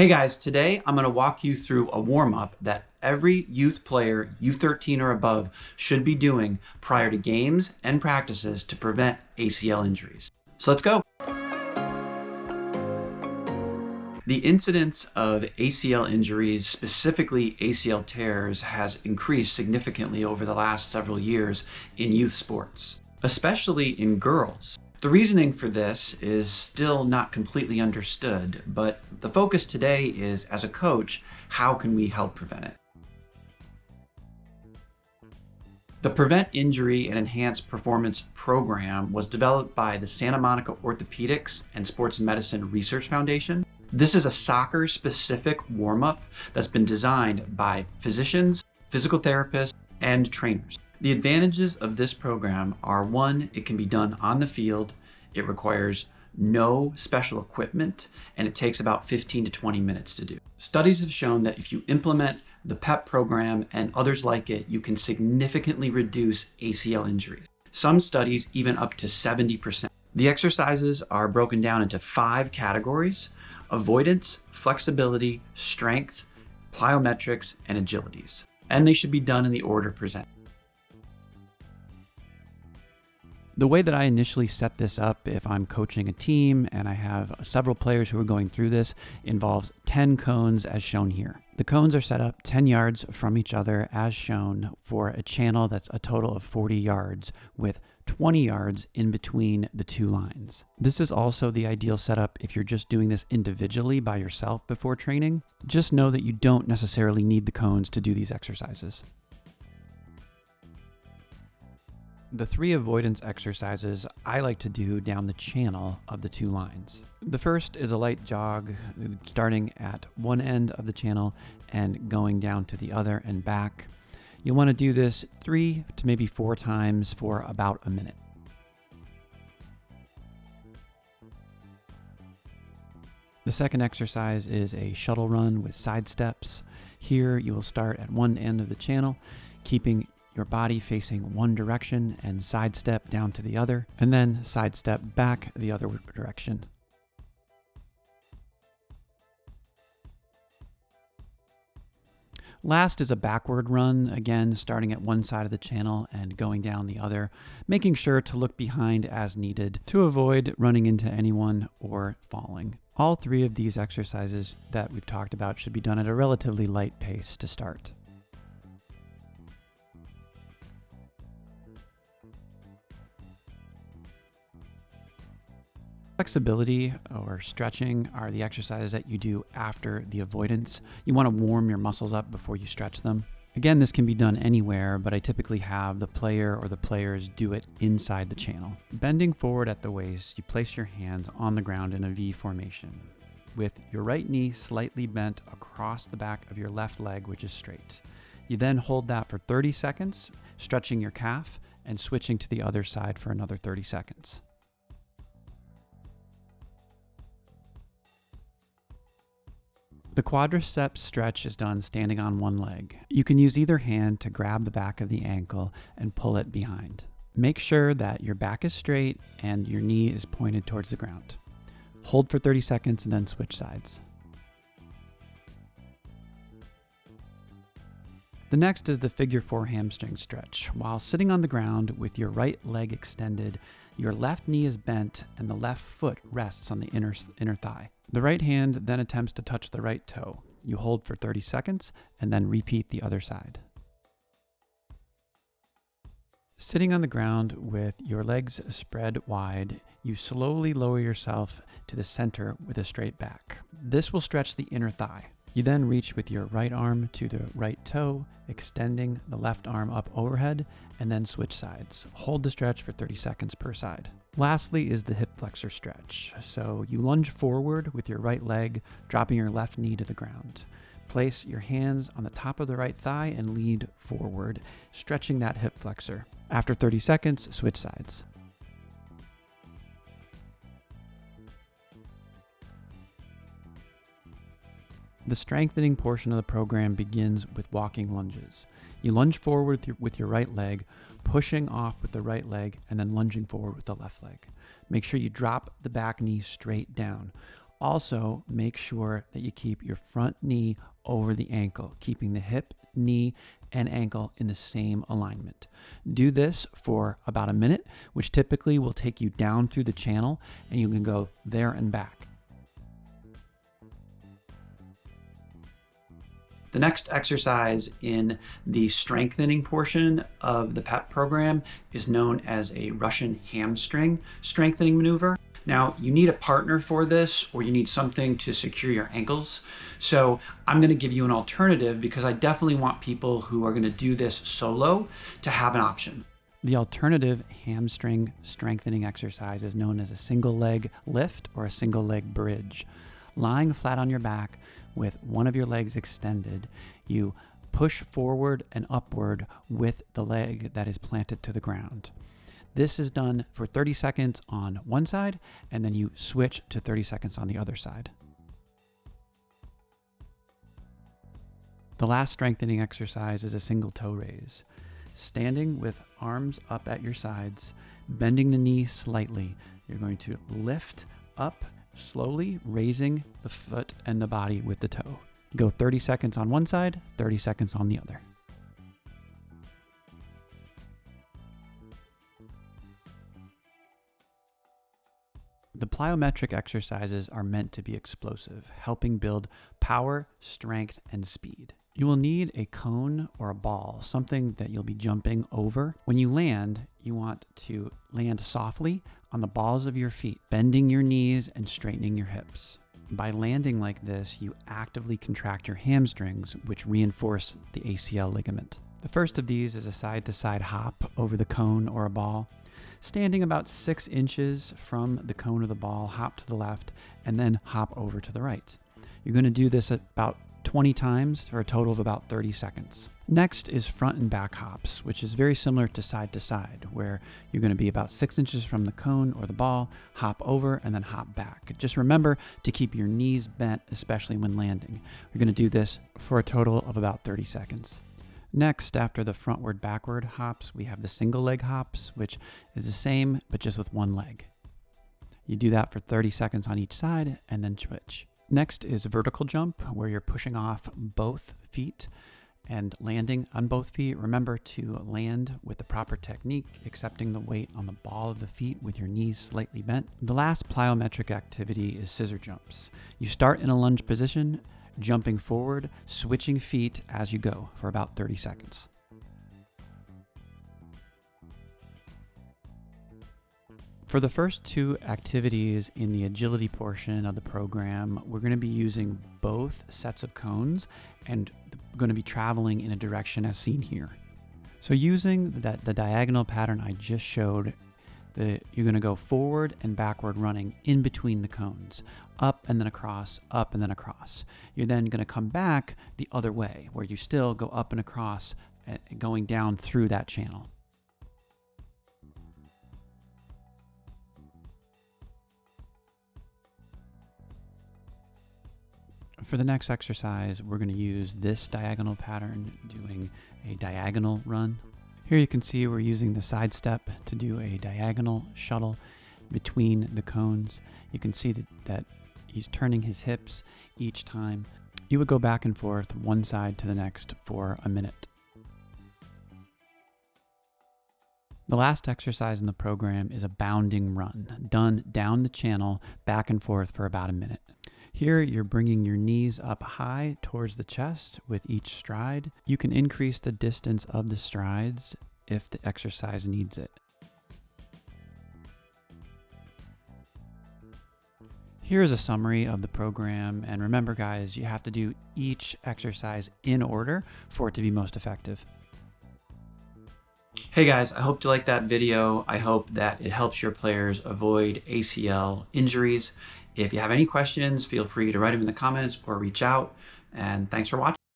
Hey guys, today I'm going to walk you through a warm-up that every youth player, U13 or above, should be doing prior to games and practices to prevent ACL injuries. So let's go. The incidence of ACL injuries, specifically ACL tears, has increased significantly over the last several years in youth sports, especially in girls. The reasoning for this is still not completely understood, but the focus today is, as a coach, how can we help prevent it? The Prevent Injury and Enhance Performance program was developed by the Santa Monica Orthopedics and Sports Medicine Research Foundation. This is a soccer-specific warm-up that's been designed by physicians, physical therapists, and trainers. The advantages of this program are: one, it can be done on the field, it requires no special equipment, and it takes about 15 to 20 minutes to do. Studies have shown that if you implement the Pep program and others like it, you can significantly reduce ACL injuries. Some studies even up to 70%. The exercises are broken down into 5 categories: avoidance, flexibility, strength, plyometrics, and agilities. And they should be done in the order presented. The way that I initially set this up, if I'm coaching a team and I have several players who are going through this, involves 10 cones as shown here. The cones are set up 10 yards from each other as shown for a channel that's a total of 40 yards with 20 yards in between the 2 lines. This is also the ideal setup if you're just doing this individually by yourself before training. Just know that you don't necessarily need the cones to do these exercises. The 3 avoidance exercises I like to do down the channel of the 2 lines. The first is a light jog starting at one end of the channel and going down to the other and back. You'll want to do this 3 to maybe 4 times for about a minute. The second exercise is a shuttle run with side steps. Here you will start at one end of the channel, keeping your body facing one direction and sidestep down to the other, and then sidestep back the other direction. Last is a backward run, again starting at one side of the channel and going down the other, making sure to look behind as needed to avoid running into anyone or falling. All 3 of these exercises that we've talked about should be done at a relatively light pace to start. Flexibility or stretching are the exercises that you do after the avoidance. You want to warm your muscles up before you stretch them. Again, this can be done anywhere, but I typically have the player or the players do it inside the channel. Bending forward at the waist, you place your hands on the ground in a V formation, with your right knee slightly bent across the back of your left leg, which is straight. You then hold that for 30 seconds, stretching your calf and switching to the other side for another 30 seconds. The quadriceps stretch is done standing on one leg. You can use either hand to grab the back of the ankle and pull it behind. Make sure that your back is straight and your knee is pointed towards the ground. Hold for 30 seconds and then switch sides. The next is the figure 4 hamstring stretch. While sitting on the ground with your right leg extended, your left knee is bent and the left foot rests on the inner thigh. The right hand then attempts to touch the right toe. You hold for 30 seconds and then repeat the other side. Sitting on the ground with your legs spread wide, you slowly lower yourself to the center with a straight back. This will stretch the inner thigh. You then reach with your right arm to the right toe, extending the left arm up overhead, and then switch sides. Hold the stretch for 30 seconds per side. Lastly is the hip flexor stretch. So you lunge forward with your right leg, dropping your left knee to the ground. Place your hands on the top of the right thigh and lead forward, stretching that hip flexor. After 30 seconds, switch sides. The strengthening portion of the program begins with walking lunges. You lunge forward with your right leg, pushing off with the right leg, and then lunging forward with the left leg. Make sure you drop the back knee straight down. Also, make sure that you keep your front knee over the ankle, keeping the hip, knee, and ankle in the same alignment. Do this for about a minute, which typically will take you down through the channel, and you can go there and back. The next exercise in the strengthening portion of the Pep program is known as a Russian hamstring strengthening maneuver. Now, you need a partner for this, or you need something to secure your ankles. So I'm going to give you an alternative because I definitely want people who are going to do this solo to have an option. The alternative hamstring strengthening exercise is known as a single leg lift or a single leg bridge. Lying flat on your back with one of your legs extended, you push forward and upward with the leg that is planted to the ground. This is done for 30 seconds on one side, and then you switch to 30 seconds on the other side. The last strengthening exercise is a single toe raise. Standing with arms up at your sides, bending the knee slightly, you're going to lift up slowly, raising the foot and the body with the toe. Go 30 seconds on one side, 30 seconds on the other. The plyometric exercises are meant to be explosive, helping build power, strength, and speed. You will need a cone or a ball, something that you'll be jumping over. When you land, you want to land softly on the balls of your feet, bending your knees and straightening your hips. By landing like this, you actively contract your hamstrings, which reinforce the ACL ligament. The first of these is a side-to-side hop over the cone or a ball. Standing about 6 inches from the cone or the ball, hop to the left, and then hop over to the right. You're going to do this about 20 times for a total of about 30 seconds. Next is front and back hops, which is very similar to side, where you're going to be about 6 inches from the cone or the ball, hop over, and then hop back. Just remember to keep your knees bent, especially when landing. You're going to do this for a total of about 30 seconds. Next, after the frontward-backward hops, we have the single leg hops, which is the same, but just with one leg. You do that for 30 seconds on each side, and then switch. Next is vertical jump, where you're pushing off both feet and landing on both feet. Remember to land with the proper technique, accepting the weight on the ball of the feet with your knees slightly bent. The last plyometric activity is scissor jumps. You start in a lunge position, jumping forward, switching feet as you go for about 30 seconds. For the first two activities in the agility portion of the program, we're going to be using both sets of cones and going to be traveling in a direction as seen here. So using the diagonal pattern I just showed, you're going to go forward and backward running in between the cones, up and then across, up and then across. You're then going to come back the other way, where you still go up and across, going down through that channel. For the next exercise, we're going to use this diagonal pattern, doing a diagonal run. Here you can see we're using the side step to do a diagonal shuttle between the cones. You can see that he's turning his hips each time. You would go back and forth one side to the next for a minute. The last exercise in the program is a bounding run, done down the channel, back and forth for about a minute. Here, you're bringing your knees up high towards the chest with each stride. You can increase the distance of the strides if the exercise needs it. Here's a summary of the program, and remember guys, you have to do each exercise in order for it to be most effective. Hey guys, I hope you liked that video. I hope that it helps your players avoid ACL injuries. If you have any questions, feel free to write them in the comments or reach out, and thanks for watching.